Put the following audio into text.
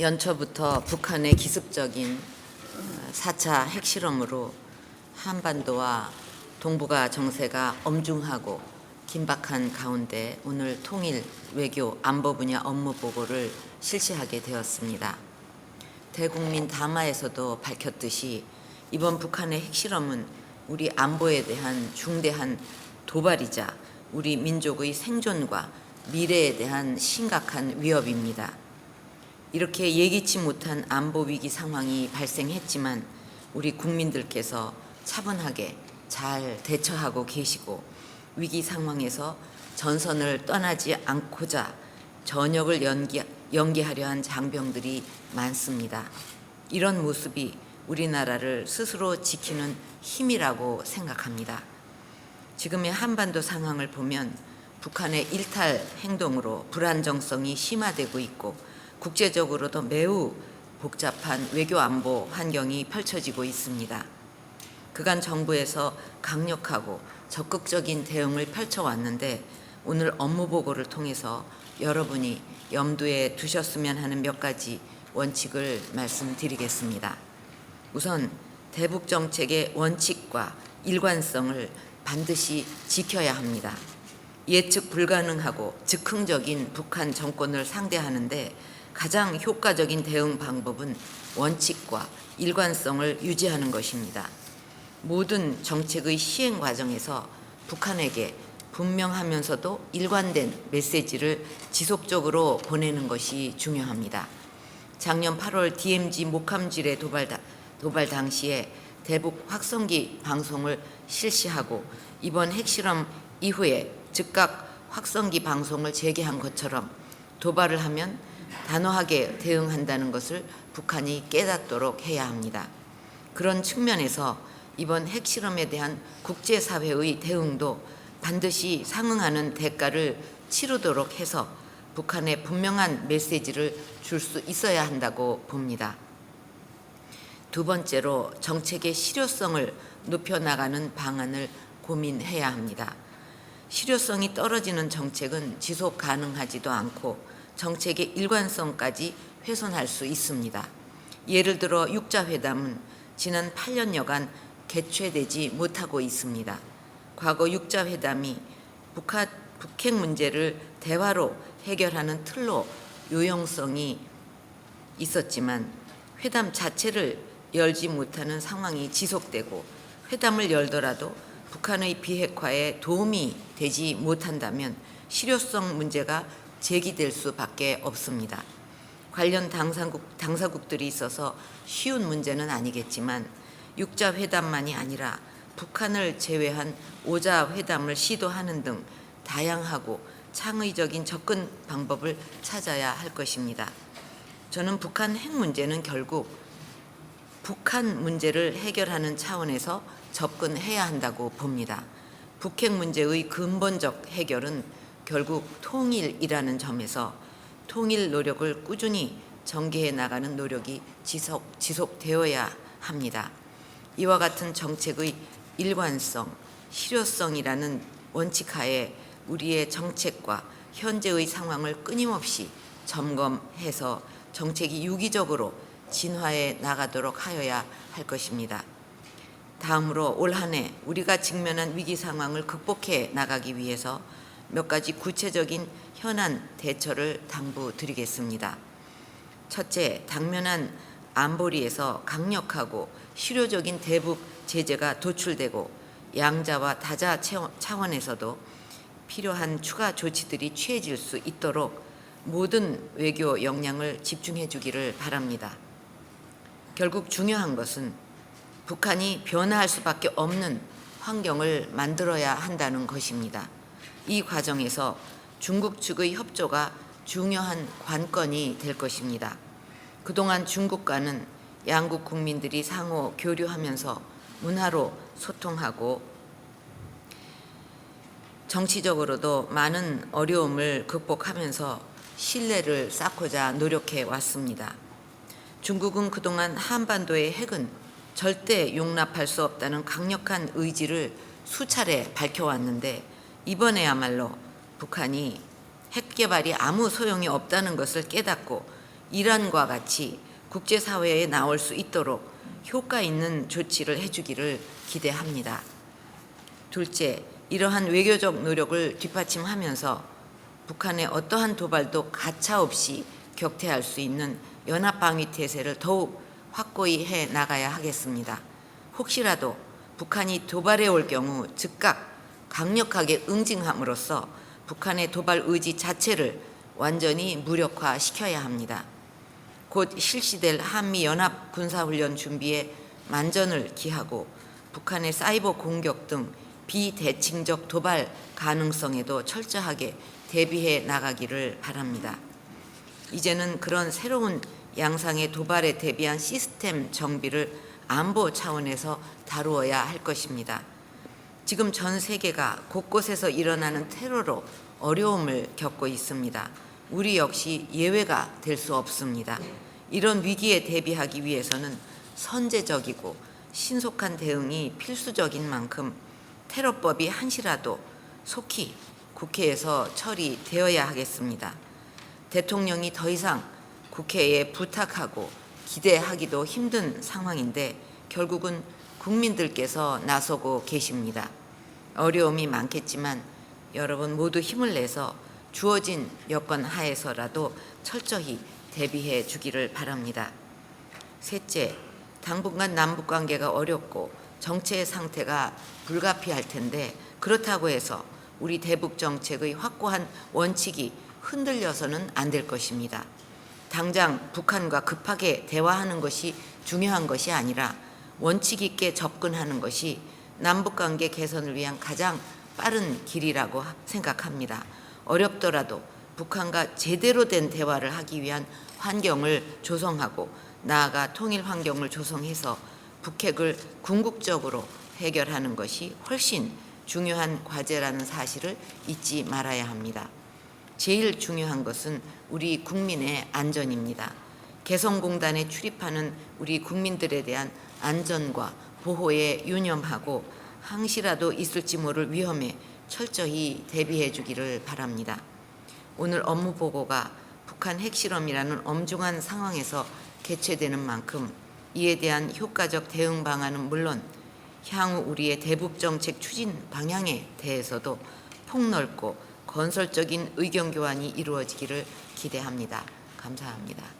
연초부터 북한의 기습적인 4차 핵실험으로 한반도와 동북아 정세가 엄중하고 긴박한 가운데 오늘 통일, 외교, 안보 분야 업무 보고를 실시하게 되었습니다. 대국민 담화에서도 밝혔듯이 이번 북한의 핵실험은 우리 안보에 대한 중대한 도발이자 우리 민족의 생존과 미래에 대한 심각한 위협입니다. 이렇게 예기치 못한 안보 위기 상황이 발생했지만 우리 국민들께서 차분하게 잘 대처하고 계시고 위기 상황에서 전선을 떠나지 않고자 전역을 연기하려 한 장병들이 많습니다. 이런 모습이 우리나라를 스스로 지키는 힘이라고 생각합니다. 지금의 한반도 상황을 보면 북한의 일탈 행동으로 불안정성이 심화되고 있고 국제적으로도 매우 복잡한 외교 안보 환경이 펼쳐지고 있습니다. 그간 정부에서 강력하고 적극적인 대응을 펼쳐왔는데 오늘 업무 보고를 통해서 여러분이 염두에 두셨으면 하는 몇 가지 원칙을 말씀드리겠습니다. 우선 대북 정책의 원칙과 일관성을 반드시 지켜야 합니다. 예측 불가능하고 즉흥적인 북한 정권을 상대하는데 가장 효과적인 대응 방법은 원칙과 일관성을 유지하는 것입니다. 모든 정책의 시행 과정에서 북한에게 분명하면서도 일관된 메시지를 지속적으로 보내는 것이 중요합니다. 작년 8월 DMZ 목함질의 도발 당시에 대북 확성기 방송을 실시하고 이번 핵실험 이후에 즉각 확성기 방송을 재개한 것처럼 도발을 하면 단호하게 대응한다는 것을 북한이 깨닫도록 해야 합니다. 그런 측면에서 이번 핵실험에 대한 국제사회의 대응도 반드시 상응하는 대가를 치르도록 해서 북한에 분명한 메시지를 줄 수 있어야 한다고 봅니다. 두 번째로 정책의 실효성을 높여나가는 방안을 고민해야 합니다. 실효성이 떨어지는 정책은 지속 가능하지도 않고 정책의 일관성까지 훼손할 수 있습니다. 예를 들어 육자회담은 지난 8년여간 개최되지 못하고 있습니다. 과거 육자회담이 북핵 문제를 대화로 해결하는 틀로 요용성이 있었지만 회담 자체를 열지 못하는 상황이 지속되고 회담을 열더라도 북한의 비핵화에 도움이 되지 못한다면 실효성 문제가 제기될 수밖에 없습니다. 관련 당사국들이 있어서 쉬운 문제는 아니겠지만 육자 회담만이 아니라 북한을 제외한 오자 회담을 시도하는 등 다양하고 창의적인 접근 방법을 찾아야 할 것입니다. 저는 북한 핵 문제는 결국 북한 문제를 해결하는 차원에서 접근해야 한다고 봅니다. 북핵 문제의 근본적 해결은 결국 통일이라는 점에서 통일 노력을 꾸준히 전개해 나가는 노력이 지속되어야 합니다. 이와 같은 정책의 일관성, 실효성이라는 원칙하에 우리의 정책과 현재의 상황을 끊임없이 점검해서 정책이 유기적으로 진화해 나가도록 하여야 할 것입니다. 다음으로 올 한 해 우리가 직면한 위기 상황을 극복해 나가기 위해서 몇 가지 구체적인 현안 대처를 당부드리겠습니다. 첫째, 당면한 안보리에서 강력하고 실효적인 대북 제재가 도출되고 양자와 다자 차원에서도 필요한 추가 조치들이 취해질 수 있도록 모든 외교 역량을 집중해 주기를 바랍니다. 결국 중요한 것은 북한이 변화할 수밖에 없는 환경을 만들어야 한다는 것입니다. 이 과정에서 중국 측의 협조가 중요한 관건이 될 것입니다. 그동안 중국과는 양국 국민들이 상호 교류하면서 문화로 소통하고 정치적으로도 많은 어려움을 극복하면서 신뢰를 쌓고자 노력해 왔습니다. 중국은 그동안 한반도의 핵은 절대 용납할 수 없다는 강력한 의지를 수차례 밝혀왔는데 이번에야말로 북한이 핵 개발이 아무 소용이 없다는 것을 깨닫고 이란과 같이 국제사회에 나올 수 있도록 효과 있는 조치를 해주기를 기대합니다. 둘째, 이러한 외교적 노력을 뒷받침하면서 북한의 어떠한 도발도 가차없이 격퇴할 수 있는 연합방위태세를 더욱 확고히 해 나가야 하겠습니다. 혹시라도 북한이 도발해 올 경우 즉각 강력하게 응징함으로써 북한의 도발 의지 자체를 완전히 무력화시켜야 합니다. 곧 실시될 한미연합 군사훈련 준비에 만전을 기하고 북한의 사이버 공격 등 비대칭적 도발 가능성에도 철저하게 대비해 나가기를 바랍니다. 이제는 그런 새로운 양상의 도발에 대비한 시스템 정비를 안보 차원에서 다루어야 할 것입니다. 지금 전 세계가 곳곳에서 일어나는 테러로 어려움을 겪고 있습니다. 우리 역시 예외가 될 수 없습니다. 이런 위기에 대비하기 위해서는 선제적이고 신속한 대응이 필수적인 만큼 테러법이 한시라도 속히 국회에서 처리되어야 하겠습니다. 대통령이 더 이상 국회에 부탁하고 기대하기도 힘든 상황인데 결국은 국민들께서 나서고 계십니다. 어려움이 많겠지만 여러분 모두 힘을 내서 주어진 여건 하에서라도 철저히 대비해 주기를 바랍니다. 셋째, 당분간 남북관계가 어렵고 정체 상태가 불가피할 텐데 그렇다고 해서 우리 대북 정책의 확고한 원칙이 흔들려서는 안 될 것입니다. 당장 북한과 급하게 대화하는 것이 중요한 것이 아니라 원칙 있게 접근하는 것이 남북관계 개선을 위한 가장 빠른 길이라고 생각합니다. 어렵더라도 북한과 제대로 된 대화를 하기 위한 환경을 조성하고 나아가 통일 환경을 조성해서 북핵을 궁극적으로 해결하는 것이 훨씬 중요한 과제라는 사실을 잊지 말아야 합니다. 제일 중요한 것은 우리 국민의 안전입니다. 개성공단에 출입하는 우리 국민들에 대한 안전과 보호에 유념하고 항시라도 있을지 모를 위험에 철저히 대비해 주기를 바랍니다. 오늘 업무 보고가 북한 핵실험이라는 엄중한 상황에서 개최되는 만큼 이에 대한 효과적 대응 방안은 물론 향후 우리의 대북 정책 추진 방향에 대해서도 폭넓고 건설적인 의견 교환이 이루어지기를 기대합니다. 감사합니다.